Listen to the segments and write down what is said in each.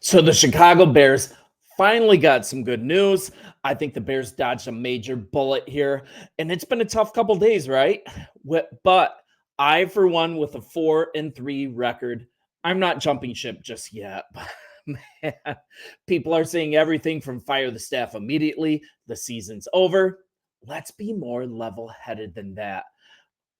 So the Chicago Bears finally got some good news. I think the Bears dodged a major bullet here, and it's been a tough couple days, right? But I, for one, with a 4-3 record, I'm not jumping ship just yet. Man, people are saying everything from fire the staff immediately, the season's over. Let's be more level-headed than that.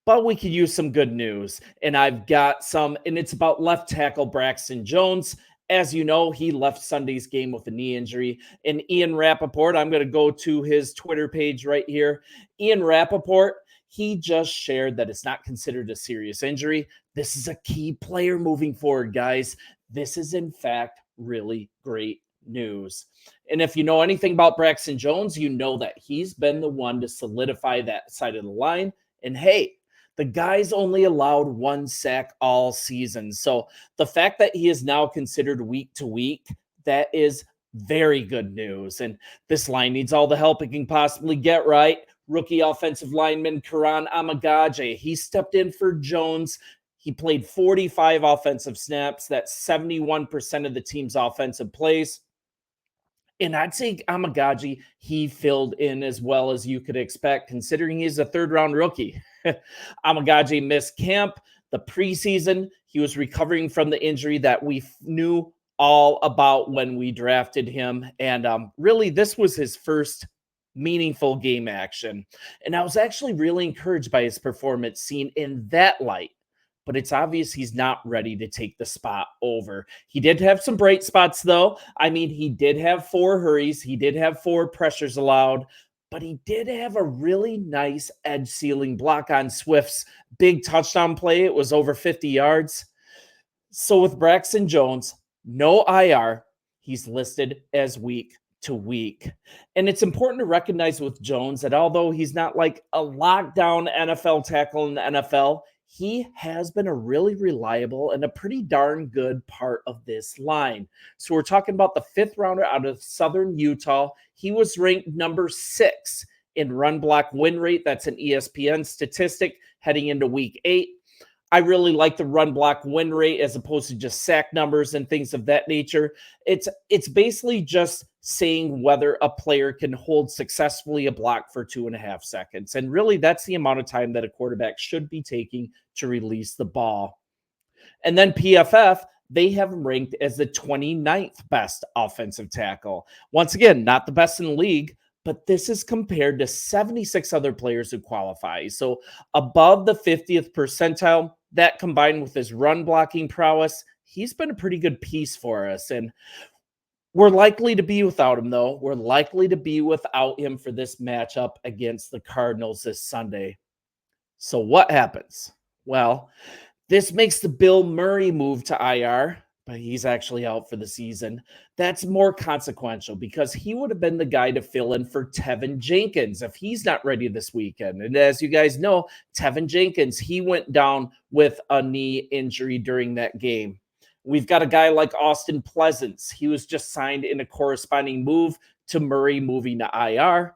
But we could use some good news. And I've got some, and it's about left tackle Braxton Jones. As you know, he left Sunday's game with a knee injury. And Ian Rappaport, I'm going to go to his Twitter page right here. Ian Rappaport, he just shared that it's not considered a serious injury. This is a key player moving forward, guys. This is, in fact, really great news. And if you know anything about Braxton Jones, you know that he's been the one to solidify that side of the line. And hey, the guy's only allowed one sack all season. So the fact that he is now considered week to week, that is very good news. And this line needs all the help it can possibly get, right? Rookie offensive lineman Karan Amagaje, he stepped in for Jones. He played 45 offensive snaps. That's 71% of the team's offensive plays. And I'd say Amagaji, he filled in as well as you could expect, considering he's a third-round rookie. Amagaji missed camp, the preseason. He was recovering from the injury that we knew all about when we drafted him. And really, this was his first meaningful game action. And I was actually really encouraged by his performance seen in that light. But it's obvious he's not ready to take the spot over. He did have some bright spots, though. I mean, he did have 4 hurries. He did have 4 pressures allowed, but he did have a really nice edge sealing block on Swift's big touchdown play. It was over 50 yards. So with Braxton Jones, no IR, he's listed as week to week. And it's important to recognize with Jones that although he's not like a lockdown NFL tackle in the NFL, he has been a really reliable and a pretty darn good part of this line. So we're talking about the 5th rounder out of Southern Utah. He was ranked number 6 in run block win rate. That's an ESPN statistic heading into week 8. I really like the run block win rate as opposed to just sack numbers and things of that nature. It's basically just saying whether a player can hold successfully a block for 2.5 seconds. And really, that's the amount of time that a quarterback should be taking to release the ball. And then PFF, they have him ranked as the 29th best offensive tackle. Once again, not the best in the league, but this is compared to 76 other players who qualify. So above the 50th percentile, that combined with his run blocking prowess, he's been a pretty good piece for us. And we're likely to be without him, though. We're likely to be without him for this matchup against the Cardinals this Sunday. So what happens? Well, this makes the Bill Murray move to IR, but he's actually out for the season. That's more consequential because he would have been the guy to fill in for Tevin Jenkins if he's not ready this weekend. And as you guys know, Tevin Jenkins, he went down with a knee injury during that game. We've got a guy like Austin Pleasance. He was just signed in a corresponding move to Murray moving to IR.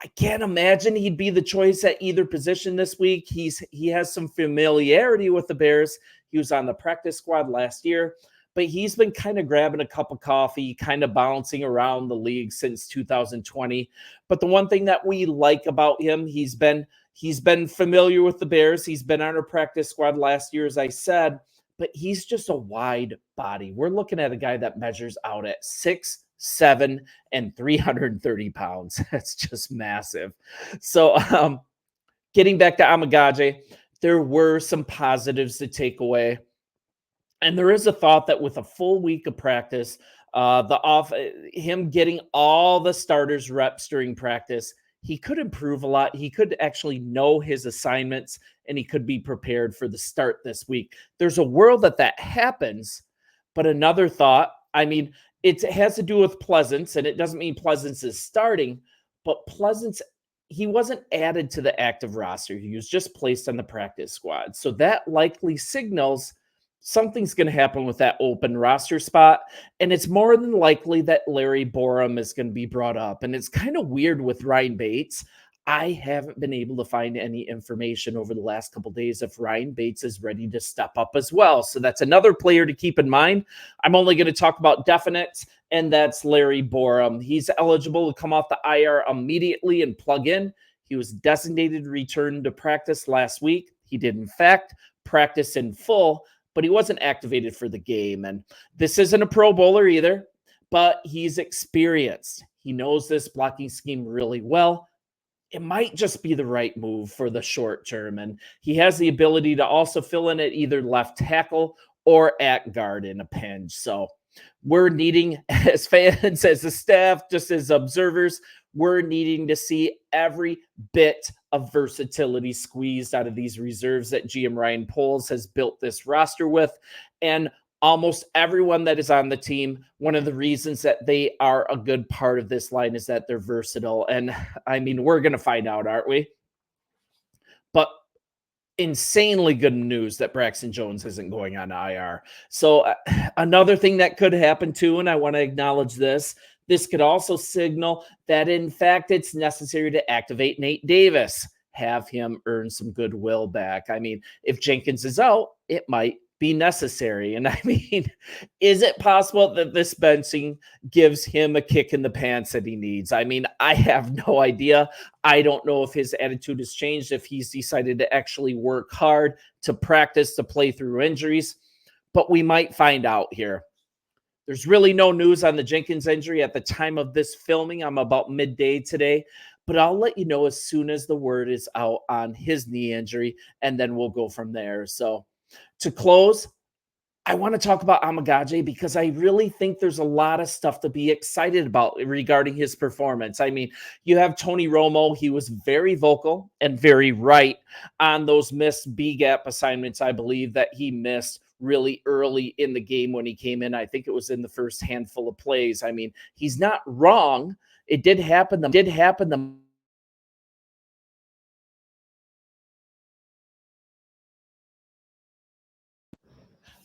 I can't imagine he'd be the choice at either position this week. He has some familiarity with the Bears. He was on the practice squad last year, but he's been kind of grabbing a cup of coffee, kind of bouncing around the league since 2020. But the one thing that we like about him, he's been familiar with the Bears. He's been on our practice squad last year, as I said, but he's just a wide body. We're looking at a guy that measures out at 6'7" and 330 pounds. That's just massive. So getting back to Amagaje, there were some positives to take away. And there is a thought that with a full week of practice, him getting all the starters reps during practice, he could improve a lot. He could actually know his assignments and he could be prepared for the start this week. There's a world that happens, but another thought, I mean, it has to do with Pleasance, and it doesn't mean Pleasance is starting, but Pleasance, he wasn't added to the active roster. He was just placed on the practice squad. So that likely signals something's going to happen with that open roster spot. And it's more than likely that Larry Borum is going to be brought up. And it's kind of weird with Ryan Bates. I haven't been able to find any information over the last couple days if Ryan Bates is ready to step up as well. So that's another player to keep in mind. I'm only going to talk about definites, and that's Larry Borum. He's eligible to come off the IR immediately and plug in. He was designated to return to practice last week. He did, in fact, practice in full, but he wasn't activated for the game. And this isn't a Pro Bowler either, but he's experienced. He knows this blocking scheme really well. It might just be the right move for the short term. And he has the ability to also fill in at either left tackle or at guard in a pinch. So we're needing, as fans, as the staff, just as observers, we're needing to see every bit of versatility squeezed out of these reserves that GM Ryan Poles has built this roster with. And almost everyone that is on the team, one of the reasons that they are a good part of this line is that they're versatile. And I mean, we're going to find out, aren't we? But insanely good news that Braxton Jones isn't going on IR. So another thing that could happen too, and I want to acknowledge this, this could also signal that in fact it's necessary to activate Nate Davis, have him earn some goodwill back. I mean, if Jenkins is out, it might be necessary. And I mean, is it possible that this benching gives him a kick in the pants that he needs? I mean, I have no idea. I don't know if his attitude has changed, if he's decided to actually work hard to practice to play through injuries, but we might find out here. There's really no news on the Jenkins injury at the time of this filming. I'm about midday today, but I'll let you know as soon as the word is out on his knee injury, and then we'll go from there. So to close, I want to talk about Amagaje because I really think there's a lot of stuff to be excited about regarding his performance. I mean, you have Tony Romo. He was very vocal and very right on those missed B-gap assignments, I believe, that he missed really early in the game when he came in. I think it was in the first handful of plays. I mean, he's not wrong. It did happen.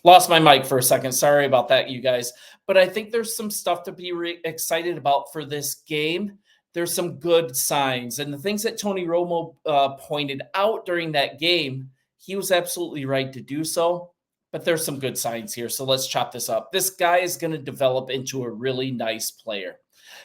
Lost my mic for a second. Sorry about that, you guys. But I think there's some stuff to be excited about for this game. There's some good signs. And the things that Tony Romo pointed out during that game, he was absolutely right to do so. But there's some good signs here. So let's chop this up. This guy is going to develop into a really nice player.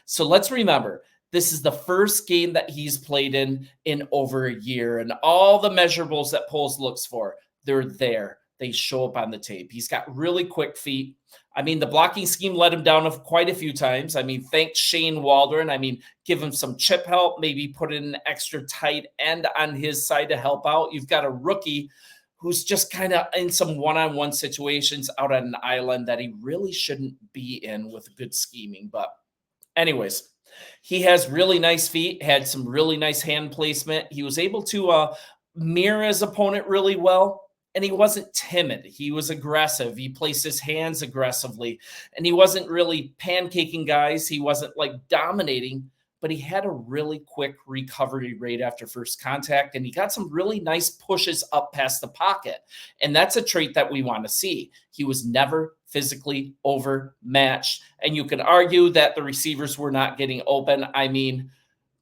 So let's remember, this is the first game that he's played in over a year. And all the measurables that Poles looks for, they're there. They show up on the tape. He's got really quick feet. I mean, the blocking scheme let him down quite a few times. I mean, thanks Shane Waldron. I mean, give him some chip help, maybe put in an extra tight end on his side to help out. You've got a rookie who's just kind of in some one-on-one situations out on an island that he really shouldn't be in with good scheming. But anyways, he has really nice feet, had some really nice hand placement. He was able to mirror his opponent really well. And he wasn't timid. He was aggressive. He placed his hands aggressively. And he wasn't really pancaking guys. He wasn't like dominating, but he had a really quick recovery rate after first contact. And he got some really nice pushes up past the pocket. And that's a trait that we want to see. He was never physically overmatched. And you can argue that the receivers were not getting open. I mean,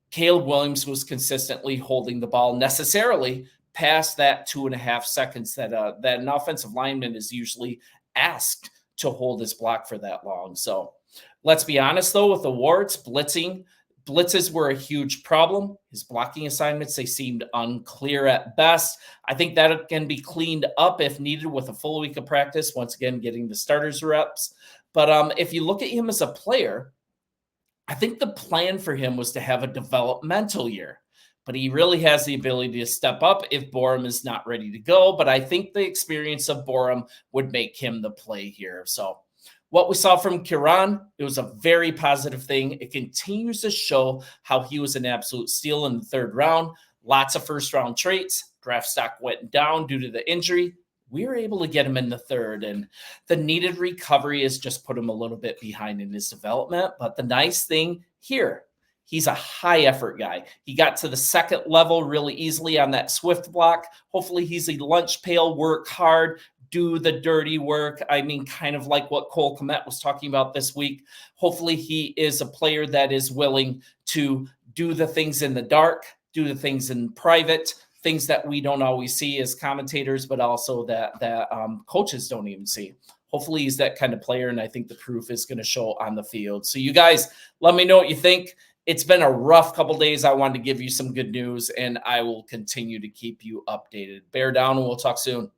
Caleb Williams was consistently holding the ball necessarily past that 2.5 seconds that an offensive lineman is usually asked to hold his block for that long. So let's be honest, though, with the warts, blitzes were a huge problem. His blocking assignments, they seemed unclear at best. I think that can be cleaned up if needed with a full week of practice, once again, getting the starters reps. But if you look at him as a player, I think the plan for him was to have a developmental year. But he really has the ability to step up if Borum is not ready to go. But I think the experience of Borum would make him the play here. So what we saw from Kiran, it was a very positive thing. It continues to show how he was an absolute steal in the third round. Lots of first-round traits. Draft stock went down due to the injury. We were able to get him in the third, and the needed recovery has just put him a little bit behind in his development. But the nice thing here, he's a high-effort guy. He got to the second level really easily on that Swift block. Hopefully he's a lunch pail, work hard, do the dirty work. I mean, kind of like what Cole Kmet was talking about this week. Hopefully he is a player that is willing to do the things in the dark do the things in private, things that we don't always see as commentators, but also that coaches don't even see. Hopefully he's that kind of player, and I think the proof is going to show on the field. So you guys, let me know what you think. It's been a rough couple days. I wanted to give you some good news, and I will continue to keep you updated. Bear down, and we'll talk soon.